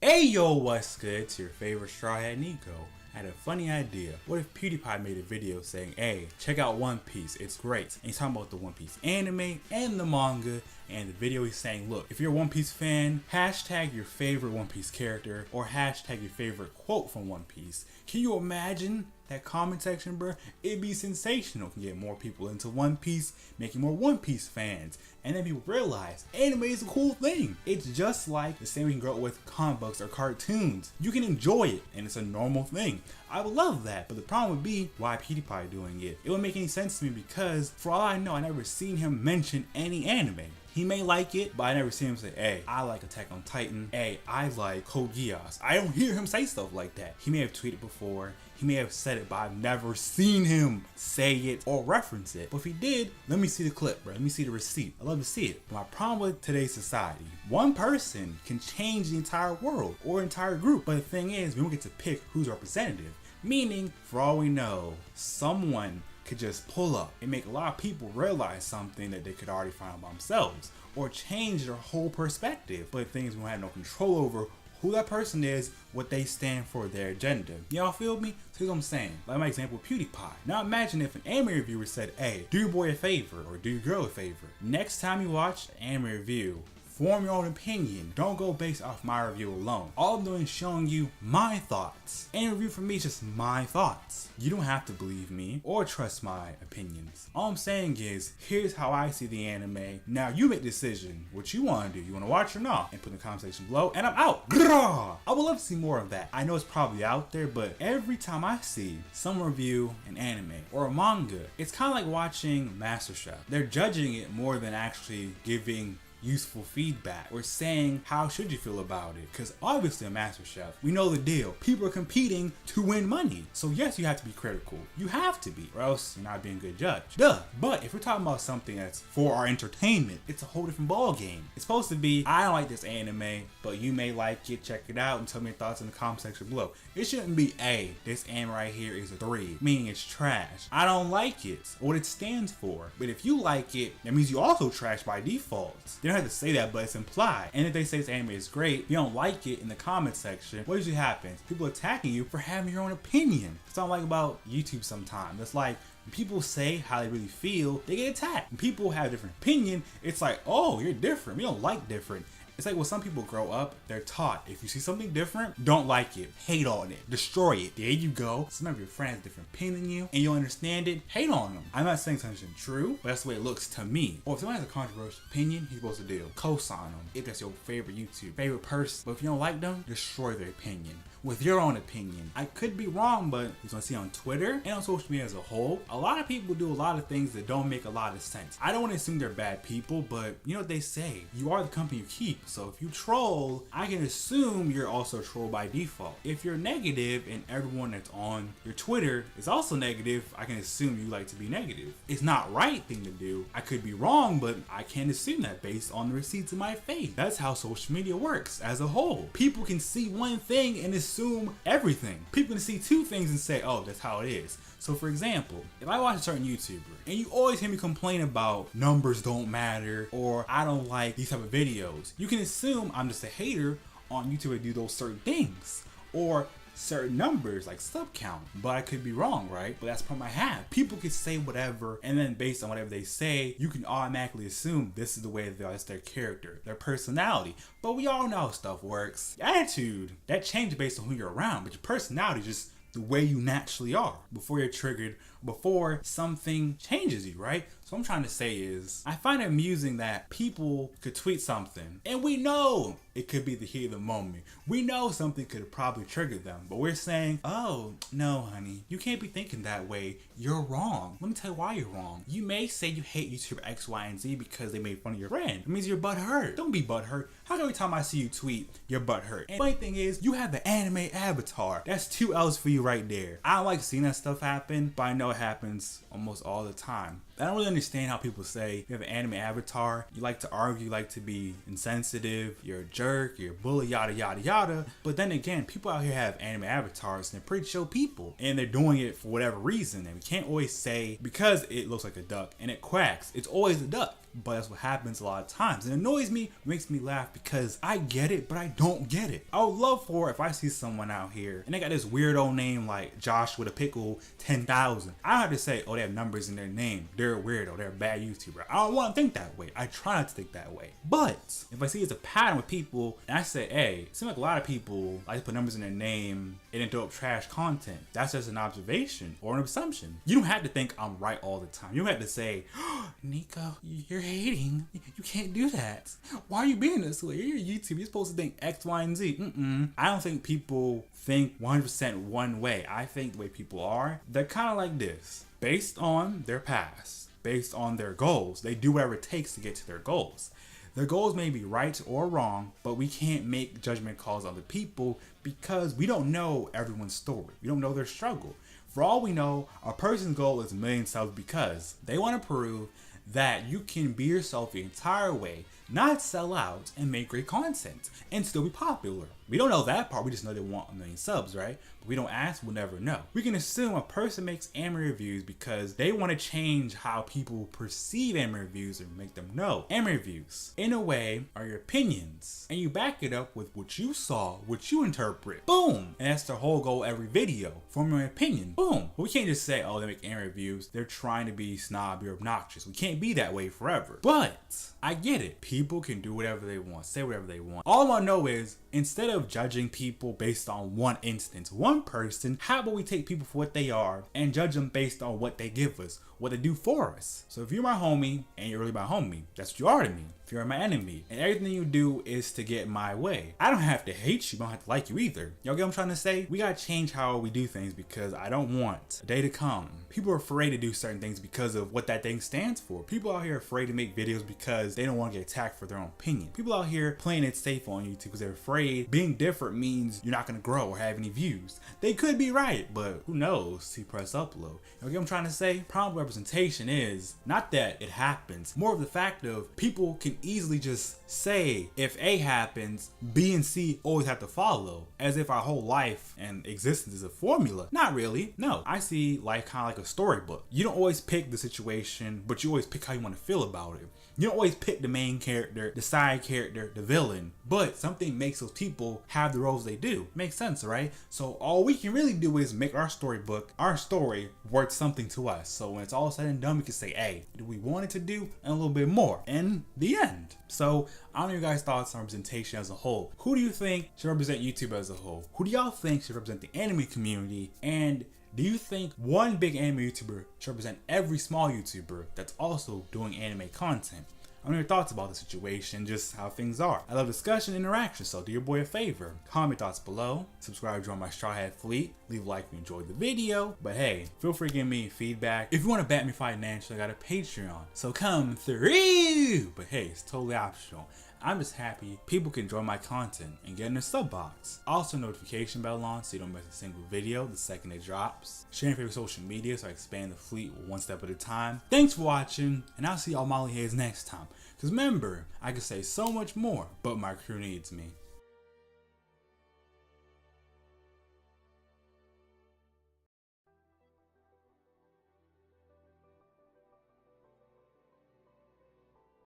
Hey yo, what's good? It's your favorite Straw Hat Nico. I had a funny idea. What if PewDiePie made a video saying, hey, check out One Piece, it's great. And he's talking about the One Piece anime and the manga, and the video he's saying, look, if you're a One Piece fan, hashtag your favorite One Piece character, or hashtag your favorite quote from One Piece. Can you imagine that comment section, bro? It'd be sensational. Can get more people into One Piece, making more One Piece fans. And then people realize anime is a cool thing. It's just like the same we can grow up with comic books or cartoons. You can enjoy it, and it's a normal thing. I would love that, but the problem would be why PewDiePie doing it. It wouldn't make any sense to me because, for all I know, I never seen him mention any anime. He may like it, but I never seen him say, hey, I like Attack on Titan. Hey, I like Code Geass. I don't hear him say stuff like that. He may have tweeted before. He may have said it, but I've never seen him say it or reference it. But if he did, let me see the clip, bro. Let me see the receipt. I love to see it. But my problem with today's society, one person can change the entire world or entire group. But the thing is, we don't get to pick who's representative. Meaning, for all we know, someone could just pull up and make a lot of people realize something that they could already find by themselves or change their whole perspective. But the thing is, we don't have no control over who that person is, what they stand for, their agenda. Y'all feel me? So here's what I'm saying. Like my example, PewDiePie. Now imagine if an anime reviewer said, hey, do your boy a favor or do your girl a favor. Next time you watch an anime review, form your own opinion. Don't go based off my review alone. All I'm doing is showing you my thoughts. Any review from me is just my thoughts. You don't have to believe me or trust my opinions. All I'm saying is, here's how I see the anime. Now you make the decision what you want to do. You want to watch or not? And put in the comment section below. And I'm out. Grrrah! I would love to see more of that. I know it's probably out there, but every time I see some review an anime or a manga, it's kind of like watching MasterChef. They're judging it more than actually giving useful feedback or saying how should you feel about it, because obviously a MasterChef, we know the deal. People are competing to win money, so yes, you have to be critical. You have to be, or else you're not being a good judge. Duh. But if we're talking about something that's for our entertainment, it's a whole different ball game. It's supposed to be, I don't like this anime, but you may like it, check it out, and tell me your thoughts in the comment section below. It shouldn't be, hey, this anime right here is a 3, meaning it's trash. I don't like it, or what it stands for. But if you like it, that means you also trash by default. They don't have to say that, but it's implied. And if they say this anime is great, you don't like it in the comment section, what usually happens? People attacking you for having your own opinion. It's not like about YouTube sometimes. It's like when people say how they really feel, they get attacked. When people have a different opinion, it's like, oh, you're different. We don't like different. It's like when some people grow up, they're taught, if you see something different, don't like it, hate on it, destroy it. There you go. Some of your friends have a different opinion than you, and you understand it, hate on them. I'm not saying something isn't true, but that's the way it looks to me. Or if someone has a controversial opinion, he's supposed to do, co-sign them. If that's your favorite YouTube, favorite person. But if you don't like them, destroy their opinion with your own opinion. I could be wrong, but as I see on Twitter and on social media as a whole, a lot of people do a lot of things that don't make a lot of sense. I don't want to assume they're bad people, but you know what they say, you are the company you keep. So if you troll, I can assume you're also a troll by default. If you're negative and everyone that's on your Twitter is also negative, I can assume you like to be negative. It's not right thing to do. I could be wrong, but I can't assume that based on the receipts in my face. That's how social media works as a whole. People can see one thing and assume everything. People can see two things and say, oh, that's how it is. So for example, if I watch a certain YouTuber and you always hear me complain about numbers don't matter or I don't like these type of videos, you can assume I'm just a hater on YouTube to do those certain things or certain numbers like sub count. But I could be wrong, right? But that's the problem I have. People can say whatever, and then based on whatever they say, you can automatically assume this is the way they are, it's their character, their personality. But we all know how stuff works. Attitude, that changes based on who you're around, but your personality is just the way you naturally are before you're triggered, before something changes you, right? So what I'm trying to say is, I find it amusing that people could tweet something and we know it could be the heat of the moment. We know something could probably trigger them, but we're saying, oh, no, honey, you can't be thinking that way. You're wrong. Let me tell you why you're wrong. You may say you hate YouTuber X, Y, and Z because they made fun of your friend. It means you're butthurt. Don't be butthurt. How come every time I see you tweet, you're butthurt? And the funny thing is, you have the anime avatar. That's 2 L's for you right there. I don't like seeing that stuff happen, but I know it happens almost all the time. I don't really understand how people say you have an anime avatar, you like to argue, you like to be insensitive, you're a jerk, you're a bully, yada yada yada. But then again, people out here have anime avatars and they're pretty chill people, and they're doing it for whatever reason. And we can't always say because it looks like a duck and it quacks, it's always a duck. But that's what happens a lot of times. It annoys me, makes me laugh because I get it, but I don't get it. I would love for if I see someone out here and they got this weirdo name like Josh with a pickle 10,000. I don't have to say, oh, they have numbers in their name, they're a weirdo, they're a bad YouTuber. I don't want to think that way. I try not to think that way. But if I see it's a pattern with people and I say, hey, it seems like a lot of people like to put numbers in their name and then throw up trash content, that's just an observation or an assumption. You don't have to think I'm right all the time. You don't have to say, oh, Nico, you're hating. You can't do that. Why are you being this way? You're a YouTuber. You're supposed to think X, Y, and Z. I don't think people think 100% one way. I think the way people are, they're kind of like this. Based on their past, based on their goals, they do whatever it takes to get to their goals. Their goals may be right or wrong, but we can't make judgment calls on the people because we don't know everyone's story. We don't know their struggle. For all we know, a person's goal is a million subs because they want to prove that you can be yourself the entire way, not sell out, and make great content, and still be popular. We don't know that part, we just know they want a million subs, right? But we don't ask, we'll never know. We can assume a person makes anime reviews because they want to change how people perceive anime reviews and make them know. Anime reviews, in a way, are your opinions, and you back it up with what you saw, what you interpret. Boom! And that's the whole goal of every video, form your opinion. Boom! But we can't just say, oh, they make anime reviews, they're trying to be snobby or obnoxious. We can't be that way forever. But I get it. People can do whatever they want, say whatever they want. All I know is, instead of judging people based on one instance, one person, how about we take people for what they are and judge them based on what they give us, what they do for us. So if you're my homie and you're really my homie, that's what you are to me. If you're my enemy and everything you do is to get my way, I don't have to hate you, but I don't have to like you either. Y'all get what I'm trying to say? We gotta change how we do things because I don't want a day to come. People are afraid to do certain things because of what that thing stands for. People out here are afraid to make videos because they don't want to get attacked for their own opinion. People out here playing it safe on YouTube because they're afraid being different means you're not gonna grow or have any views. They could be right, but who knows? See, press upload. You get what I'm trying to say? Problem representation is not that it happens, more of the fact of people can easily just say if A happens, B and C always have to follow, as if our whole life and existence is a formula. Not really. No, I see life kind of like a storybook. You don't always pick the situation, but you always pick how you want to feel about it. You don't always pick the main character, the side character, the villain, but something makes those people have the roles they do. Makes sense, right? So all we can really do is make our storybook, our story, worth something to us. So when it's all said and done, we can say, hey, do we want it to do? And a little bit more. And the end. So I don't know your guys' thoughts on representation as a whole. Who do you think should represent YouTube as a whole? Who do y'all think should represent the anime community? And do you think one big anime YouTuber should represent every small YouTuber that's also doing anime content? I want your thoughts about the situation, just how things are. I love discussion and interaction, so do your boy a favor. Comment your thoughts below, subscribe, join my Straw Hat Fleet, leave a like if you enjoyed the video. But hey, feel free to give me feedback. If you want to back me financially, I got a Patreon, so come through. But hey, it's totally optional. I'm just happy people can enjoy my content and get in the sub box. Also, notification bell on so you don't miss a single video the second it drops. Share your favorite social media so I expand the fleet one step at a time. Thanks for watching, and I'll see y'all molly heads next time. Cause remember, I can say so much more, but my crew needs me.